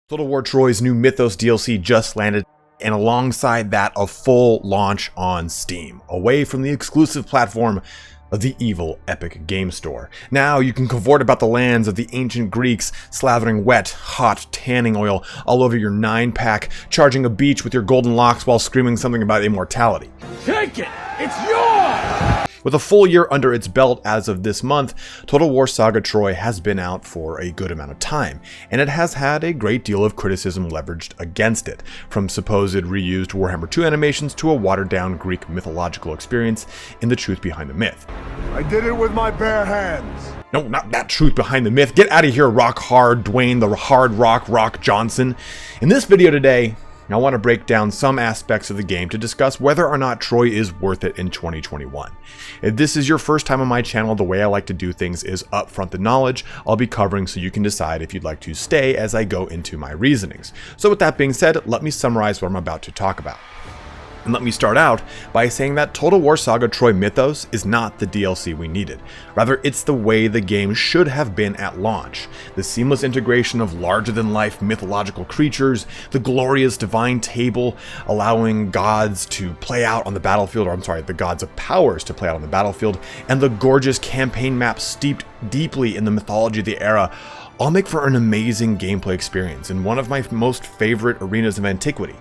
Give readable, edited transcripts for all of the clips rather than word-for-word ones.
Total War Troy's new Mythos DLC just landed, and alongside that, a full launch on Steam, away from the exclusive platform of the evil Epic Game Store. Now you can cavort about the lands of the ancient Greeks, slathering wet, hot tanning oil all over your 9-pack, charging a beach with your golden locks while screaming something about immortality. Take it! It's yours! With a full year under its belt as of this month, Total War Saga Troy has been out for a good amount of time, and it has had a great deal of criticism leveraged against it, from supposed reused Warhammer 2 animations to a watered-down Greek mythological experience in the truth behind the myth. I did it with my bare hands. No, not that truth behind the myth. Get out of here, Rock Hard Dwayne the Hard Rock Johnson. In this video today, I want to break down some aspects of the game to discuss whether or not Troy is worth it in 2021. If this is your first time on my channel, the way I like to do things is upfront the knowledge I'll be covering so you can decide if you'd like to stay as I go into my reasonings. So with that being said, let me summarize what I'm about to talk about. And let me start out by saying that Total War Saga Troy Mythos is not the DLC we needed. Rather, it's the way the game should have been at launch. The seamless integration of larger-than-life mythological creatures, the glorious divine table allowing gods to play out on the battlefield, the gods of powers to play out on the battlefield, and the gorgeous campaign map steeped deeply in the mythology of the era all make for an amazing gameplay experience in one of my most favorite arenas of antiquity.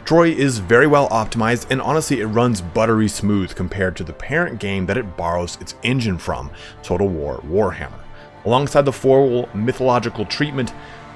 Troy is very well optimized, and honestly it runs buttery smooth compared to the parent game that it borrows its engine from, Total War Warhammer. Alongside the full mythological treatment,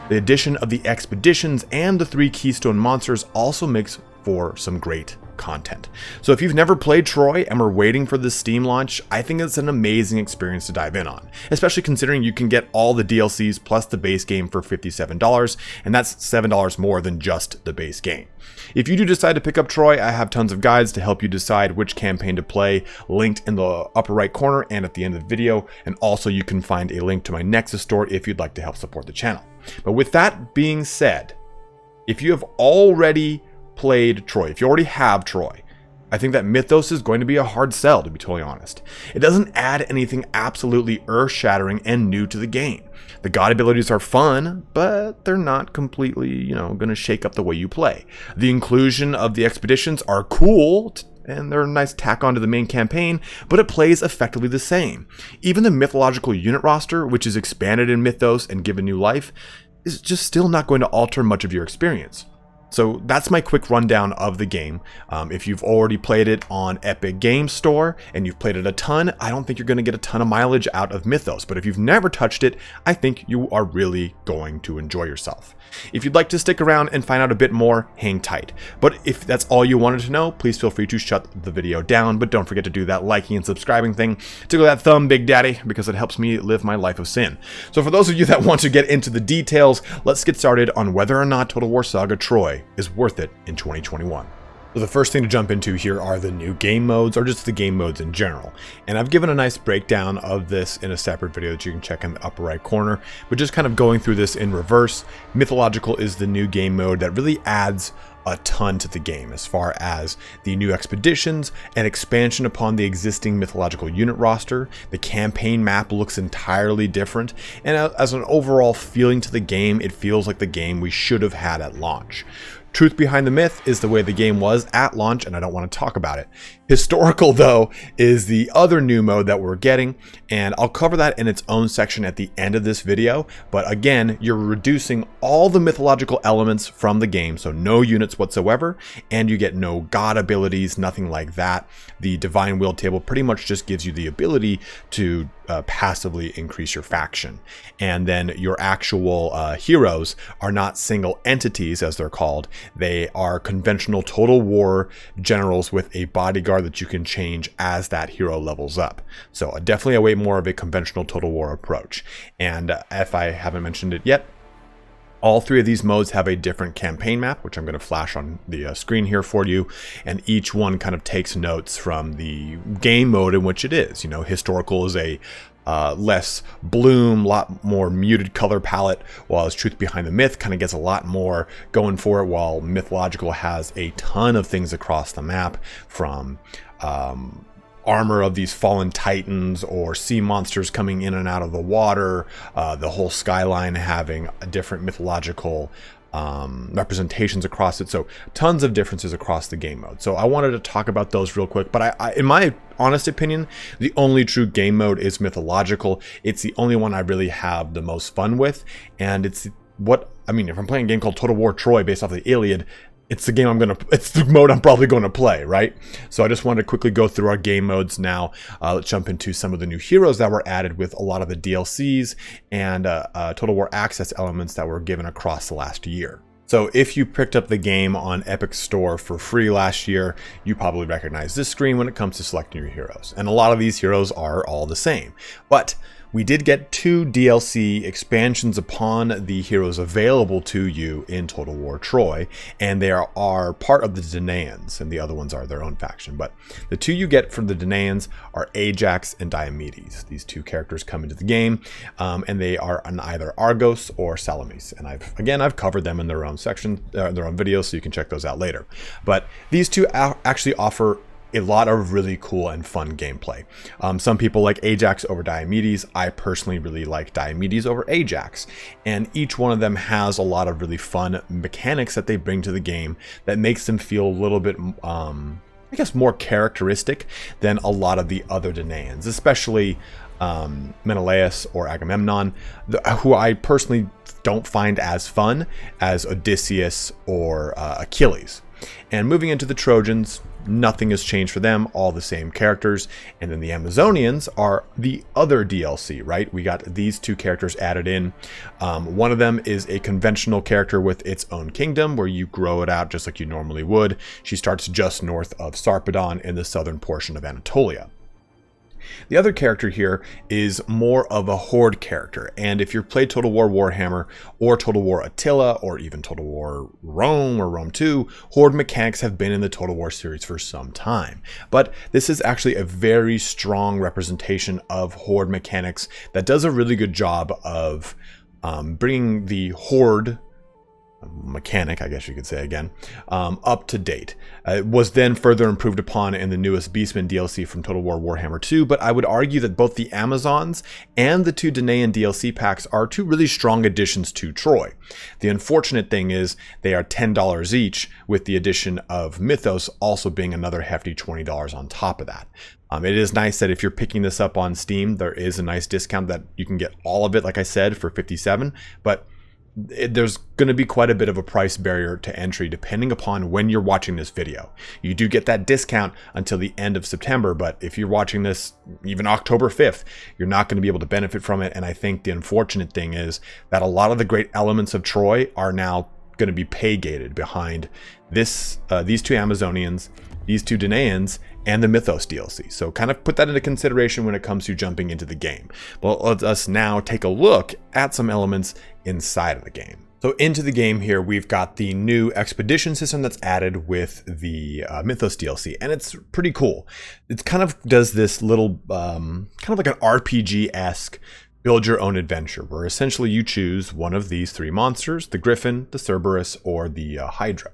the addition of the expeditions and the 3 keystone monsters also makes for some great content. So if you've never played Troy and were waiting for the Steam launch, I think it's an amazing experience to dive in on, especially considering you can get all the DLCs plus the base game for $57, and that's $7 more than just the base game. If you do decide to pick up Troy, I have tons of guides to help you decide which campaign to play, linked in the upper right corner and at the end of the video, and also you can find a link to my Nexus Store if you'd like to help support the channel. But with that being said, if you have already played Troy, if you already have Troy, I think that Mythos is going to be a hard sell, to be totally honest. It doesn't add anything absolutely earth-shattering and new to the game. The god abilities are fun, but they're not completely, going to shake up the way you play. The inclusion of the expeditions are cool, and they're a nice tack onto the main campaign, but it plays effectively the same. Even the mythological unit roster, which is expanded in Mythos and given new life, is just still not going to alter much of your experience. So that's my quick rundown of the game. If you've already played it on Epic Game Store and you've played it a ton, I don't think you're going to get a ton of mileage out of Mythos. But if you've never touched it, I think you are really going to enjoy yourself. If you'd like to stick around and find out a bit more, hang tight. But if that's all you wanted to know, please feel free to shut the video down. But don't forget to do that liking and subscribing thing. Tickle that thumb, Big Daddy, because it helps me live my life of sin. So for those of you that want to get into the details, let's get started on whether or not Total War Saga Troy is worth it in 2021. So the first thing to jump into here are the new game modes, or just the game modes in general. And I've given a nice breakdown of this in a separate video that you can check in the upper right corner, but just kind of going through this in reverse. Mythological is the new game mode that really adds a ton to the game as far as the new expeditions and expansion upon the existing mythological unit roster. The campaign map looks entirely different, and as an overall feeling to the game, it feels like the game we should have had at launch. Truth behind the myth is the way the game was at launch, and I don't want to talk about it. Historical, though, is the other new mode that we're getting, and I'll cover that in its own section at the end of this video. But again, you're reducing all the mythological elements from the game, so no units whatsoever, and you get no god abilities, nothing like that. The divine will table pretty much just gives you the ability to passively increase your faction, and then your actual heroes are not single entities as they're called. They are conventional Total War generals with a bodyguard that you can change as that hero levels up. So definitely a way more of a conventional Total War approach. And if I haven't mentioned it yet, all 3 of these modes have a different campaign map, which I'm going to flash on the screen here for you, and each one kind of takes notes from the game mode in which it is. Historical is a less bloom, lot more muted color palette, while Truth Behind the Myth kind of gets a lot more going for it, while Mythological has a ton of things across the map, from armor of these fallen titans or sea monsters coming in and out of the water, the whole skyline having a different mythological representations across it. So tons of differences across the game mode. So I wanted to talk about those real quick, but I in my honest opinion, the only true game mode is mythological. It's the only one I really have the most fun with, and it's what, I mean, if I'm playing a game called Total War Troy based off the Iliad, it's the game it's the mode I'm probably going to play, right? So I just wanted to quickly go through our game modes now. Let's jump into some of the new heroes that were added with a lot of the DLCs and Total War Access elements that were given across the last year. So if you picked up the game on Epic Store for free last year, you probably recognize this screen when it comes to selecting your heroes. And a lot of these heroes are all the same. But we did get 2 DLC expansions upon the heroes available to you in Total War Troy, and they are part of the Danaans, and the other ones are their own faction. But the 2 you get from the Danaans are Ajax and Diomedes. These 2 characters come into the game, and they are on either Argos or Salamis. And I've covered them in their own section, their own videos, so you can check those out later. But these 2 actually offer a lot of really cool and fun gameplay. Some people like Ajax over Diomedes. I personally really like Diomedes over Ajax. And each one of them has a lot of really fun mechanics that they bring to the game that makes them feel a little bit, I guess, more characteristic than a lot of the other Danaans, especially Menelaus or Agamemnon, who I personally don't find as fun as Odysseus or Achilles. And moving into the Trojans, nothing has changed for them, all the same characters. And then the Amazonians are the other DLC, right? We got these 2 characters added in. One of them is a conventional character with its own kingdom, where you grow it out just like you normally would. She starts just north of Sarpedon in the southern portion of Anatolia. The other character here is more of a horde character, and if you've played Total War Warhammer or Total War Attila or even Total War Rome or Rome 2, horde mechanics have been in the Total War series for some time. But this is actually a very strong representation of horde mechanics that does a really good job of bringing the horde mechanic, I guess you could say again, up to date. It was then further improved upon in the newest Beastman DLC from Total War Warhammer 2, but I would argue that both the Amazons and the 2 Danaan DLC packs are 2 really strong additions to Troy. The unfortunate thing is they are $10 each, with the addition of Mythos also being another hefty $20 on top of that. It is nice that if you're picking this up on Steam, there is a nice discount that you can get all of it, like I said, for $57, but there's going to be quite a bit of a price barrier to entry depending upon when you're watching this video. You do get that discount until the end of September, but if you're watching this even October 5th, you're not going to be able to benefit from it. And I think the unfortunate thing is that a lot of the great elements of Troy are now going to be pay-gated behind these 2 Amazonians, these 2 Danaans, and the Mythos DLC. So kind of put that into consideration when it comes to jumping into the game. Well, let us now take a look at some elements inside of the game. So into the game here, we've got the new expedition system that's added with the Mythos DLC, and it's pretty cool. It kind of does this little, kind of like an RPG-esque build your own adventure, where essentially you choose one of these 3 monsters, the Griffin, the Cerberus, or the Hydra.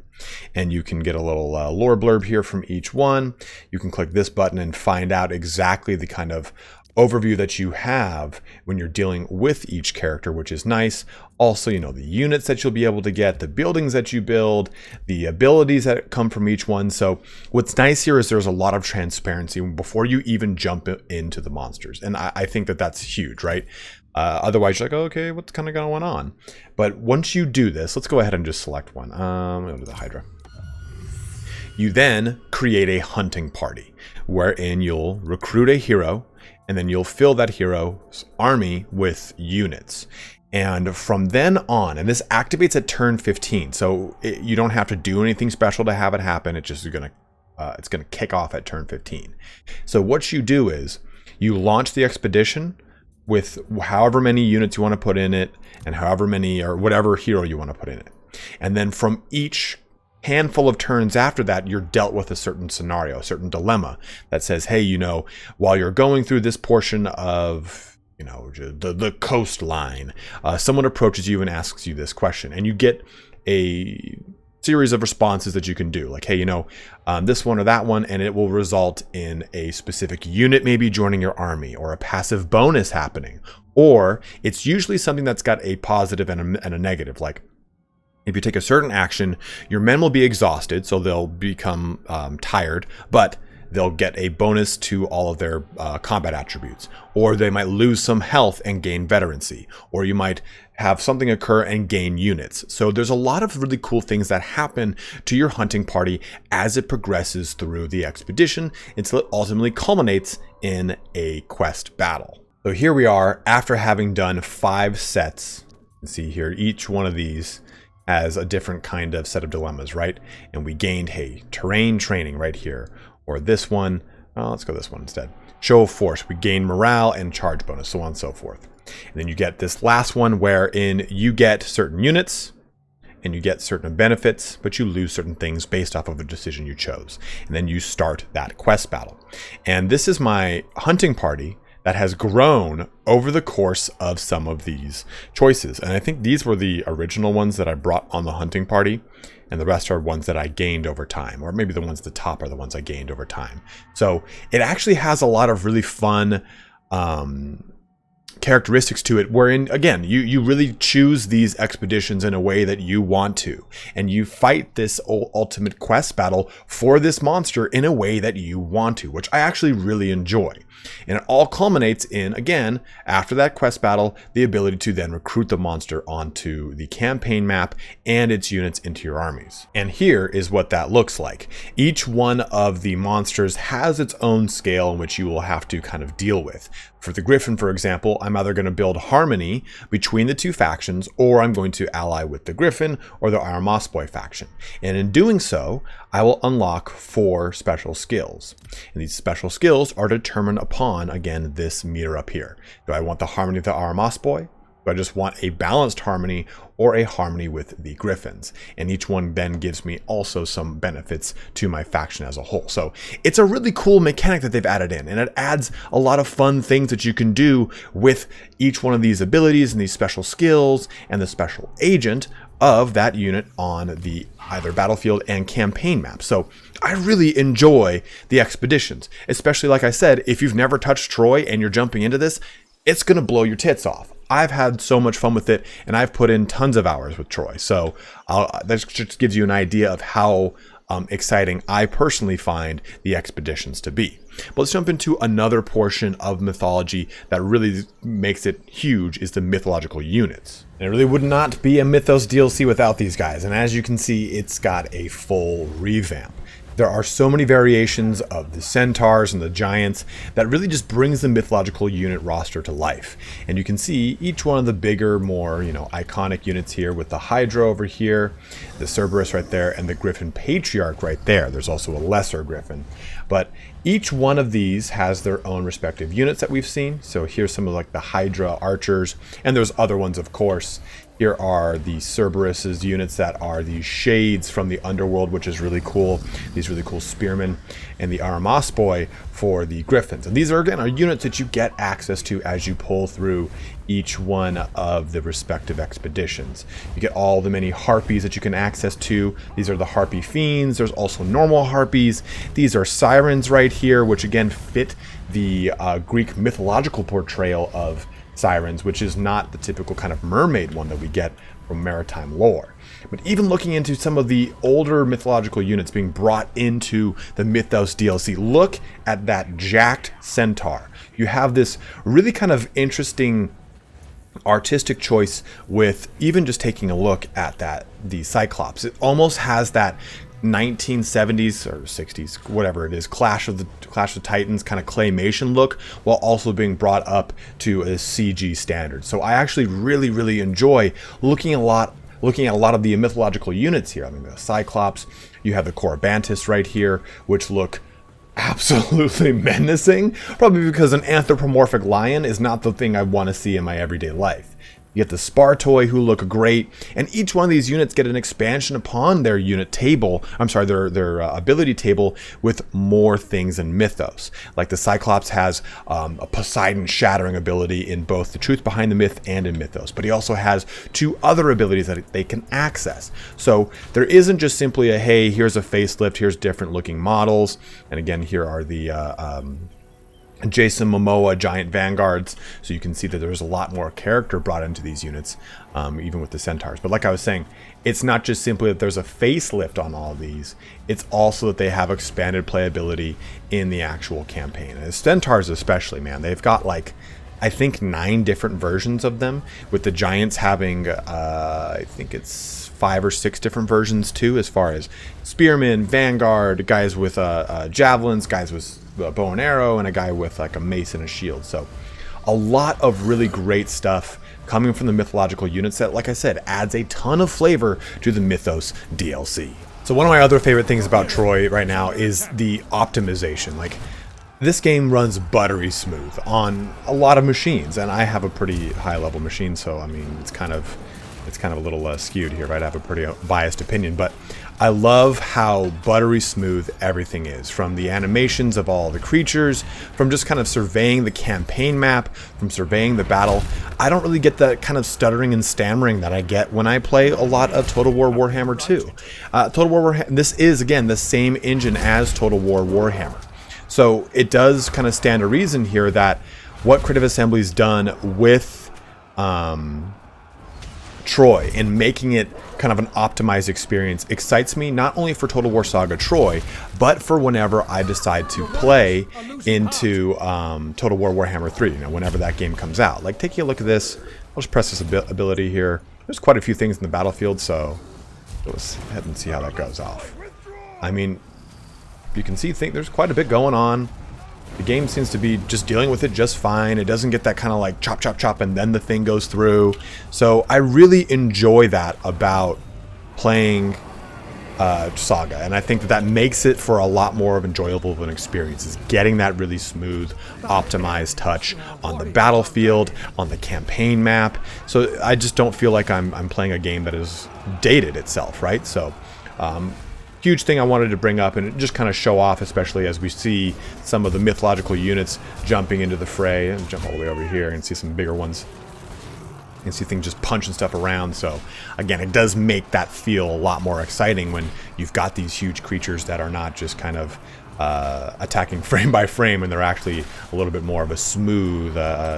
And you can get a little lore blurb here from each one. You can click this button and find out exactly the kind of overview that you have when you're dealing with each character, which is nice. Also, you know, the units that you'll be able to get, the buildings that you build, the abilities that come from each one. So what's nice here is there's a lot of transparency before you even jump into the monsters. And I think that that's huge, right? Otherwise, you're like, oh, okay, what's kind of going on? But once you do this, let's go ahead and just select one. Go to the Hydra. You then create a hunting party, wherein you'll recruit a hero, and then you'll fill that hero's army with units. And from then on, and this activates at turn 15, so you don't have to do anything special to have it happen. It's just it's gonna kick off at turn 15. So what you do is you launch the expedition with however many units you want to put in it, and however many or whatever hero you want to put in it. And then from each handful of turns after that, you're dealt with a certain scenario, a certain dilemma that says, hey, you know, while you're going through this portion of, you know, the coastline, someone approaches you and asks you this question, and you get a series of responses that you can do, like, hey, you know, this one or that one, and it will result in a specific unit maybe joining your army, or a passive bonus happening, or it's usually something that's got a positive and a negative, like, If you take a certain action, your men will be exhausted, so they'll become tired, but they'll get a bonus to all of their combat attributes. Or they might lose some health and gain veterancy. Or you might have something occur and gain units. So there's a lot of really cool things that happen to your hunting party as it progresses through the expedition until it ultimately culminates in a quest battle. So here we are after having done 5 sets. You can see here, each one of these has a different kind of set of dilemmas, right? And we gained, hey, terrain training right here. Or this one, well, let's go this one instead. Show of force, we gain morale and charge bonus, so on and so forth. And then you get this last one wherein you get certain units and you get certain benefits, but you lose certain things based off of a decision you chose. And then you start that quest battle. And this is my hunting party that has grown over the course of some of these choices. And I think these were the original ones that I brought on the hunting party, and the rest are ones that I gained over time, or maybe the ones at the top are the ones I gained over time. So it actually has a lot of really fun characteristics to it, wherein, again, you really choose these expeditions in a way that you want to, and you fight this ultimate quest battle for this monster in a way that you want to, which I actually really enjoy. And it all culminates in, again, after that quest battle, the ability to then recruit the monster onto the campaign map and its units into your armies. And here is what that looks like. Each one of the monsters has its own scale in which you will have to kind of deal with. For the Griffin, for example, I'm either going to build harmony between the two factions, or I'm going to ally with the Griffin or the Aramaspoi faction. And in doing so, I will unlock 4 special skills. And these special skills are determined upon, again, this meter up here. Do I want the harmony of the Aramaspoi? Do I just want a balanced harmony or a harmony with the Griffins? And each one then gives me also some benefits to my faction as a whole. So it's a really cool mechanic that they've added in, and it adds a lot of fun things that you can do with each one of these abilities and these special skills and the special agent of that unit on the either battlefield and campaign map. So I really enjoy the expeditions, especially, like I said, if you've never touched Troy and you're jumping into this, it's going to blow your tits off. I've had so much fun with it, and I've put in tons of hours with Troy. So that just gives you an idea of how exciting I personally find the expeditions to be. But let's jump into another portion of mythology that really makes it huge, is the mythological units. And it really would not be a Mythos DLC without these guys. And as you can see, it's got a full revamp. There are so many variations of the centaurs and the giants that really just brings the mythological unit roster to life. And you can see each one of the bigger, more, iconic units here, with the Hydra over here, the Cerberus right there, and the Griffin Patriarch right there. There's also a lesser Griffin. But each one of these has their own respective units that we've seen. So here's some of like the Hydra archers, and there's other ones, of course. Here are the Cerberus's units that are these shades from the underworld, which is really cool. These really cool spearmen, and the Aramaspoi for the Griffins. And these are, again, are units that you get access to as you pull through each one of the respective expeditions. You get all the many harpies that you can access to. These are the harpy fiends. There's also normal harpies. These are sirens right here, which again fit the Greek mythological portrayal of sirens, which is not the typical kind of mermaid one that we get from maritime lore. But even looking into some of the older mythological units being brought into the Mythos DLC, look at that jacked centaur. You have this really kind of interesting artistic choice with even just taking a look at the Cyclops. It almost has that 1970s or 60s, whatever it is, Clash of Titans kind of claymation look, while also being brought up to a CG standard. So I actually really enjoy looking at a lot of the mythological units here. I mean, the Cyclops, you have the Corybantis right here, which look absolutely menacing, probably because an anthropomorphic lion is not the thing I want to see in my everyday life. You get the Spartoi, who look great, and each one of these units get an expansion upon their unit table. I'm sorry, their ability table with more things in Mythos. Like the Cyclops has a Poseidon shattering ability in both the Truth Behind the Myth and in Mythos, but he also has 2 other abilities that they can access. So there isn't just simply a, hey, here's a facelift, here's different looking models, and again, here are the Jason Momoa giant vanguards, so you can see that there's a lot more character brought into these units, even with the centaurs. But like I was saying, it's not just simply that there's a facelift on all of these, it's also that they have expanded playability in the actual campaign. And the centaurs especially, man, they've got like, I think 9 different versions of them, with the giants having, I think it's 5 or 6 different versions too, as far as spearmen, vanguard, guys with javelins, guys with bow and arrow, and a guy with like a mace and a shield. So a lot of really great stuff coming from the mythological unit set. Like I said, adds a ton of flavor to the Mythos DLC. So one of my other favorite things about Troy right now is the optimization. Like, this game runs buttery smooth on a lot of machines, and I have a pretty high level machine, so I mean it's kind of a little skewed here, right? I have a pretty biased opinion, but I love how buttery smooth everything is, from the animations of all the creatures, from just kind of surveying the campaign map, from surveying the battle. I don't really get that kind of stuttering and stammering that I get when I play a lot of Total War Warhammer 2. Total War Warhammer, this is again the same engine as Total War Warhammer. So it does kind of stand to reason here that what Creative Assembly's done with Troy and making it kind of an optimized experience excites me, not only for Total War Saga Troy, but for whenever I decide to play into Total War Warhammer 3, you know, whenever that game comes out. Like, taking a look at this, I'll just press this ability here. There's quite a few things in the battlefield, so let's head and see how that goes off. I mean, you can see there's quite a bit going on. The game seems to be just dealing with it just fine. It doesn't get that kind of like chop, chop, chop, and then the thing goes through. So I really enjoy that about playing Saga, and I think that makes it for a lot more of enjoyable of an experience, is getting that really smooth, optimized touch on the battlefield, on the campaign map. So I just don't feel like I'm playing a game that is dated itself, right? So huge thing I wanted to bring up and just kind of show off, especially as we see some of the mythological units jumping into the fray. And jump all the way over here and see some bigger ones. You can see things just punching stuff around. So again, it does make that feel a lot more exciting when you've got these huge creatures that are not just kind of attacking frame by frame, and they're actually a little bit more of a smooth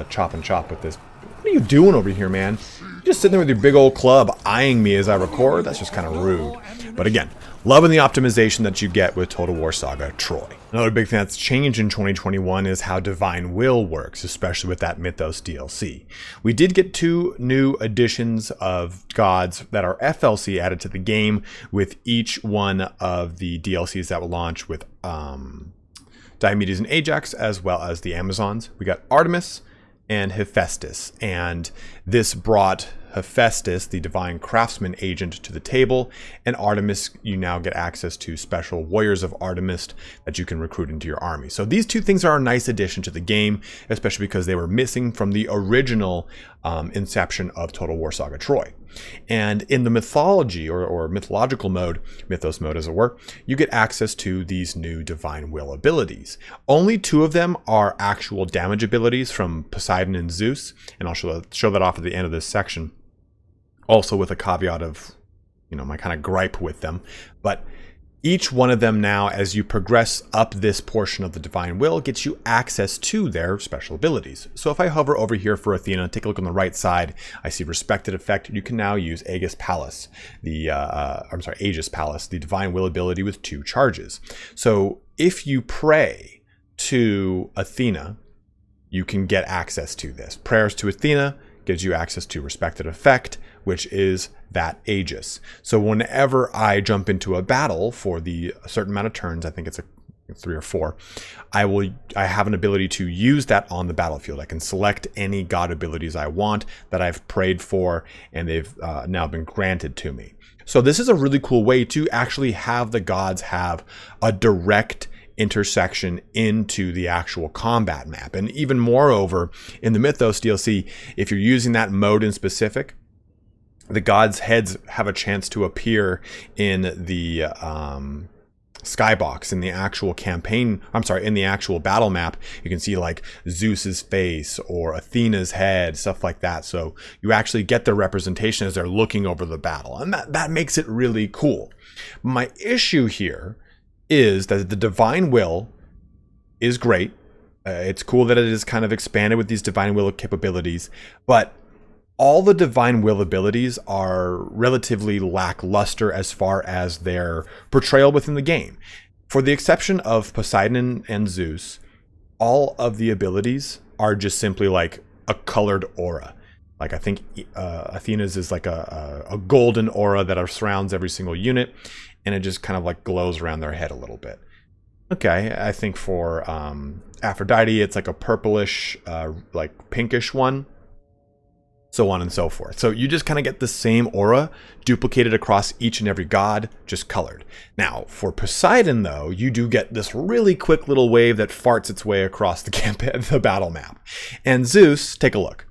chop and chop with this. What are you doing over here, man? You're just sitting there with your big old club eyeing me as I record? That's just kind of rude. But again, loving the optimization that you get with Total War Saga Troy. Another big thing that's changed in 2021 is how Divine Will works, especially with that Mythos DLC. We did get 2 new additions of gods that are FLC added to the game, with each one of the DLCs that will launch with Diomedes and Ajax, as well as the Amazons. We got Artemis and Hephaestus, and this brought Hephaestus, the divine craftsman agent, to the table, and Artemis, you now get access to special warriors of Artemis that you can recruit into your army. So these 2 things are a nice addition to the game, especially because they were missing from the original inception of Total War Saga Troy. And in the mythology or mythological mode, Mythos mode as it were, you get access to these new Divine Will abilities. Only 2 of them are actual damage abilities from Poseidon and Zeus, and I'll show that off at the end of this section. Also with a caveat of, you know, my kind of gripe with them. But each one of them now, as you progress up this portion of the Divine Will, gets you access to their special abilities. So if I hover over here for Athena, take a look on the right side, I see Respected Effect. You can now use Aegis Palace, Aegis Palace, the Divine Will ability with 2 charges. So if you pray to Athena, you can get access to this. Prayers to Athena gives you access to Respected Effect, which is that Aegis. So whenever I jump into a battle for a certain amount of turns, I think it's 3 or 4, I have an ability to use that on the battlefield. I can select any god abilities I want that I've prayed for, and they've now been granted to me. So this is a really cool way to actually have the gods have a direct intersection into the actual combat map. And even moreover, in the Mythos DLC, if you're using that mode in specific, the gods' heads have a chance to appear in the skybox in the actual campaign. In the actual battle map. You can see like Zeus's face or Athena's head, stuff like that. So you actually get their representation as they're looking over the battle, and that makes it really cool. My issue here is that the Divine Will is great, It's cool that it is kind of expanded with these Divine Will capabilities, but all the Divine Will abilities are relatively lackluster as far as their portrayal within the game. For the exception of Poseidon and Zeus, all of the abilities are just simply like a colored aura. Like I think Athena's is like a golden aura that surrounds every single unit, and it just kind of like glows around their head a little bit. Okay, I think for Aphrodite, it's like a purplish, like pinkish one, so on and so forth. So you just kind of get the same aura duplicated across each and every god, just colored. Now, for Poseidon, though, you do get this really quick little wave that farts its way across the battle map. And Zeus, take a look.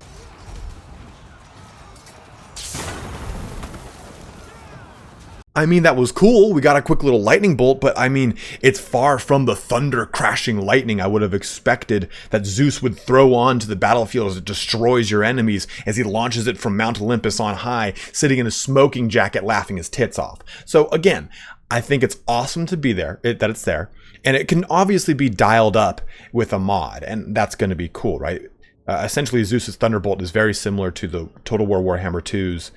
I mean, that was cool. We got a quick little lightning bolt, but I mean, it's far from the thunder crashing lightning I would have expected that Zeus would throw onto the battlefield as it destroys your enemies as he launches it from Mount Olympus on high, sitting in a smoking jacket laughing his tits off. So again, I think it's awesome to be there, that it's there, and it can obviously be dialed up with a mod, and that's going to be cool, right? Essentially, Zeus's Thunderbolt is very similar to the Total War Warhammer 2's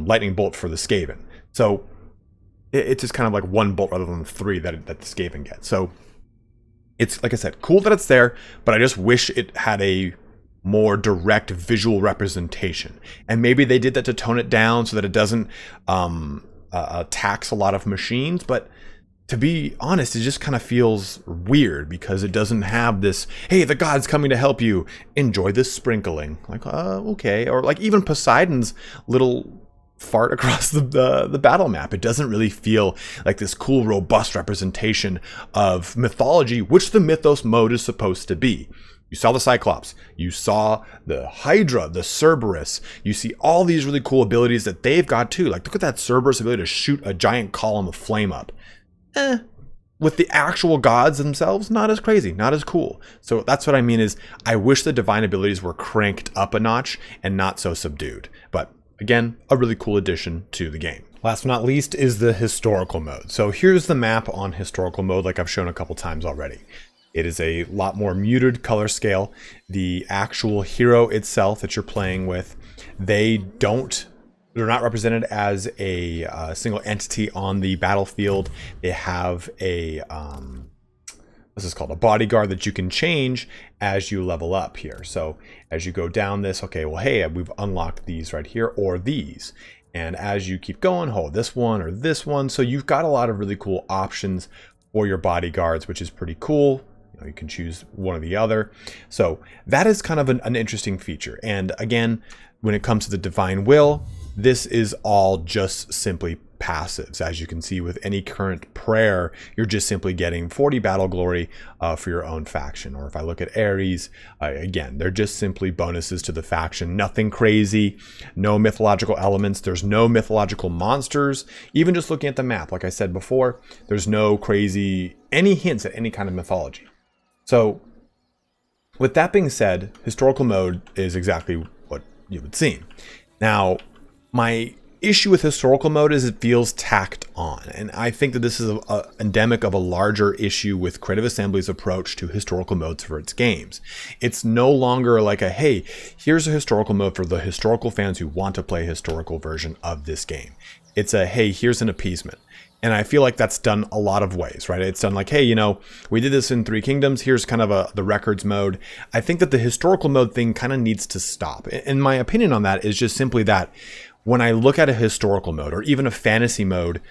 Lightning Bolt for the Skaven. So it's just kind of like one bolt rather than the three that the Skaven gets. So it's, like I said, cool that it's there, but I just wish it had a more direct visual representation. And maybe they did that to tone it down so that it doesn't tax a lot of machines. But to be honest, it just kind of feels weird because it doesn't have this, hey, the god's coming to help you, enjoy this sprinkling. Like, okay. Or like even Poseidon's little fart across the battle map. It doesn't really feel like this cool, robust representation of mythology, which the Mythos mode is supposed to be. You saw the Cyclops, you saw the Hydra, the Cerberus, you see all these really cool abilities that they've got too. Like, look at that Cerberus ability to shoot a giant column of flame up. With the actual gods themselves, not as crazy, not as cool. So that's what I mean is, I wish the divine abilities were cranked up a notch and not so subdued. But again, a really cool addition to the game. Last but not least is the historical mode. So here's the map on historical mode, like I've shown a couple times already. It is a lot more muted color scale. The actual hero itself that you're playing with, they're not represented as a single entity on the battlefield. They have a this is called a bodyguard that you can change as you level up here. So as you go down this, okay, well, hey, we've unlocked these right here, or these. And as you keep going, hold this one or this one. So you've got a lot of really cool options for your bodyguards, which is pretty cool. You can choose one or the other. So that is kind of an interesting feature. And again, when it comes to the Divine Will, this is all just simply passives. As you can see with any current prayer, you're just simply getting 40 battle glory for your own faction. Or if I look at Ares, again, they're just simply bonuses to the faction. Nothing crazy, no mythological elements. There's no mythological monsters. Even just looking at the map, like I said before, there's no crazy, any hints at any kind of mythology. So with that being said, historical mode is exactly what you would see. Now, my issue with historical mode is it feels tacked on, and I think that this is endemic of a larger issue with Creative Assembly's approach to historical modes for its games. It's no longer like a, hey, here's a historical mode for the historical fans who want to play a historical version of this game. It's a, hey, here's an appeasement. And I feel like that's done a lot of ways, right? It's done like, hey, you know, we did this in Three Kingdoms. Here's kind of the records mode. I think that the historical mode thing kind of needs to stop. And my opinion on that is just simply that when I look at a historical mode or even a fantasy mode,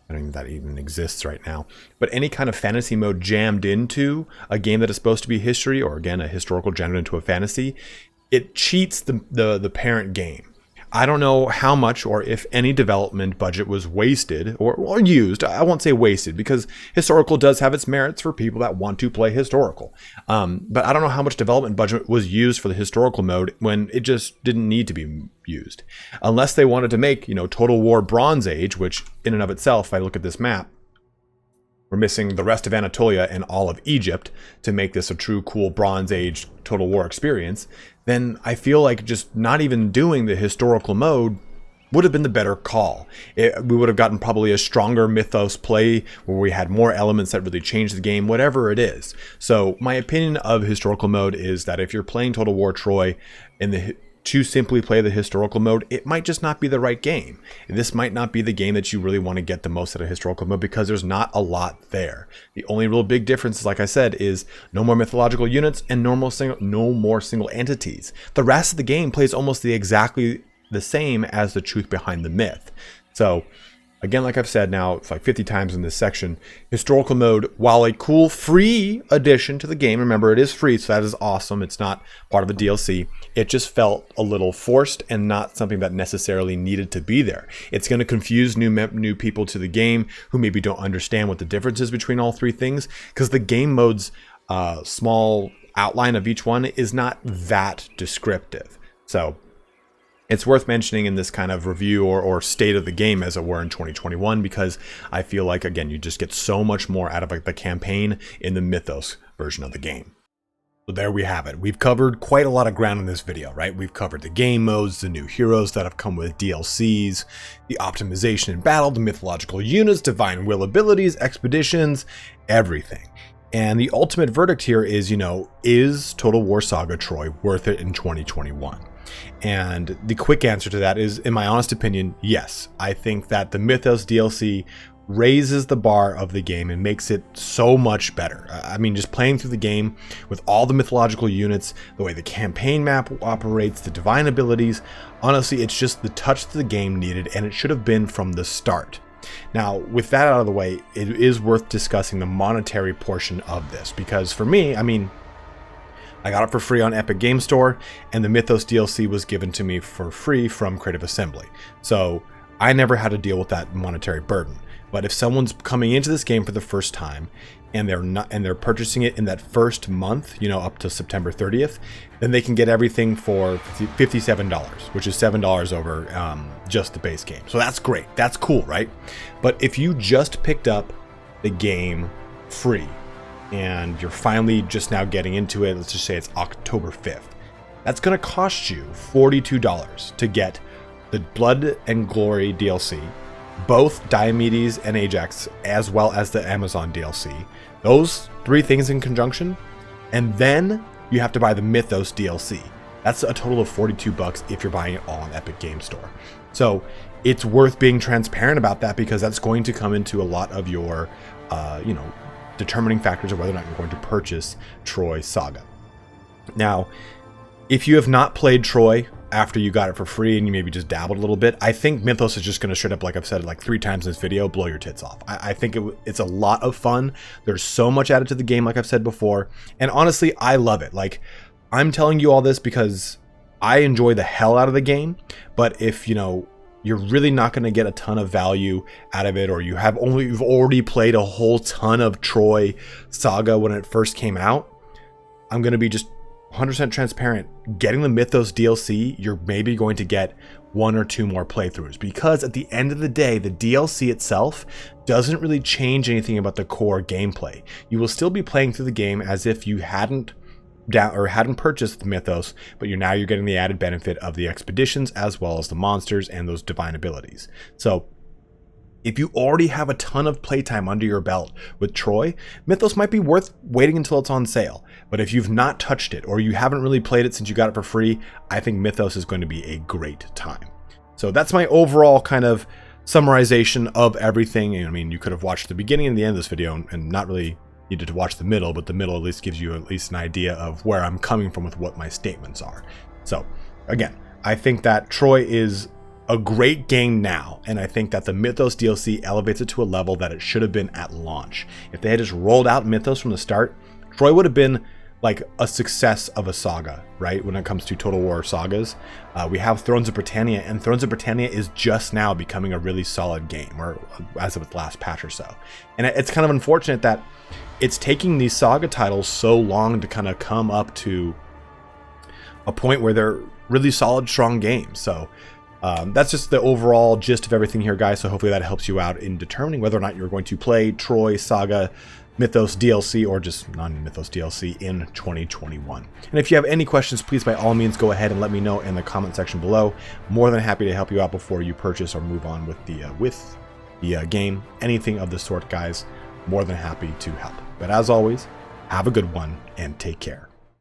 I don't think that even exists right now, but any kind of fantasy mode jammed into a game that is supposed to be history, or again, a historical jammed into a fantasy, it cheats the parent game. I don't know how much or if any development budget was wasted or used. I won't say wasted because historical does have its merits for people that want to play historical. But I don't know how much development budget was used for the historical mode when it just didn't need to be used. Unless they wanted to make, you know, Total War Bronze Age, which in and of itself, if I look at this map, we're missing the rest of Anatolia and all of Egypt to make this a true cool Bronze Age Total War experience, then I feel like just not even doing the historical mode would have been the better call. We would have gotten probably a stronger Mythos play where we had more elements that really changed the game, whatever it is. So my opinion of historical mode is that if you're playing Total War Troy to simply play the historical mode, it might just not be the right game. This might not be the game that you really want to get the most out of historical mode because there's not a lot there. The only real big difference, like I said, is no more mythological units and no more single entities. The rest of the game plays almost exactly the same as the truth behind the myth. So again, like I've said now, it's like 50 times in this section, historical mode, while a cool free addition to the game, remember it is free, so that is awesome. It's not part of a DLC. It just felt a little forced and not something that necessarily needed to be there. It's going to confuse new people to the game who maybe don't understand what the difference is between all three things, because the game mode's small outline of each one is not that descriptive. So it's worth mentioning in this kind of review or state of the game, as it were, in 2021, because I feel like, again, you just get so much more out of the campaign in the Mythos version of the game. So there we have it. We've covered quite a lot of ground in this video, right? We've covered the game modes, the new heroes that have come with DLCs, the optimization in battle, the mythological units, divine will abilities, expeditions, everything. And the ultimate verdict here is, is Total War Saga Troy worth it in 2021? And the quick answer to that is, in my honest opinion, yes. I think that the Mythos DLC raises the bar of the game and makes it so much better. I mean, just playing through the game with all the mythological units, the way the campaign map operates, the divine abilities, honestly, it's just the touch the game needed, and it should have been from the start. Now, with that out of the way, it is worth discussing the monetary portion of this, because for me, I mean, I got it for free on Epic Game Store, and the Mythos DLC was given to me for free from Creative Assembly. So I never had to deal with that monetary burden. But if someone's coming into this game for the first time and they're purchasing it in that first month, up to September 30th, then they can get everything for $57, which is $7 over just the base game. So that's great. That's cool, right? But if you just picked up the game free, and you're finally just now getting into it, let's just say it's October 5th, that's going to cost you $42 to get the Blood and Glory DLC, both Diomedes and Ajax, as well as the Amazon DLC. Those three things in conjunction, and then you have to buy the Mythos DLC. That's a total of $42 if you're buying it all on Epic Game Store. So it's worth being transparent about that, because that's going to come into a lot of your, determining factors of whether or not you're going to purchase Troy Saga. Now, if you have not played Troy after you got it for free and you maybe just dabbled a little bit, I think Mythos is just going to straight up, like I've said like 3 times in this video, blow your tits off. I think it's a lot of fun. There's so much added to the game, like I've said before, and honestly, I love it. Like, I'm telling you all this because I enjoy the hell out of the game, but if, you're really not going to get a ton of value out of it, or you've already played a whole ton of Troy Saga when it first came out, I'm going to be just 100% transparent. Getting the Mythos DLC, you're maybe going to get 1 or 2 more playthroughs, because at the end of the day, the DLC itself doesn't really change anything about the core gameplay. You will still be playing through the game as if you hadn't purchased the Mythos, but you're getting the added benefit of the expeditions as well as the monsters and those divine abilities. So if you already have a ton of playtime under your belt with Troy, Mythos might be worth waiting until it's on sale. But if you've not touched it, or you haven't really played it since you got it for free, I think Mythos is going to be a great time. So that's my overall kind of summarization of everything. I mean, you could have watched the beginning and the end of this video and not really needed to watch the middle, but the middle at least gives you at least an idea of where I'm coming from with what my statements are. So again, I think that Troy is a great game now, and I think that the Mythos DLC elevates it to a level that it should have been at launch. If they had just rolled out Mythos from the start, Troy would have been like a success of a saga, right? When it comes to Total War sagas, we have Thrones of Britannia, and Thrones of Britannia is just now becoming a really solid game, or as of its last patch or so. And it's kind of unfortunate that it's taking these saga titles so long to kind of come up to a point where they're really solid, strong games. So that's just the overall gist of everything here, guys. So hopefully that helps you out in determining whether or not you're going to play Troy Saga Mythos DLC or just non-Mythos DLC in 2021. And if you have any questions, please by all means go ahead and let me know in the comment section below. More than happy to help you out before you purchase or move on with the game. Anything of the sort, guys, more than happy to help. But as always, have a good one and take care.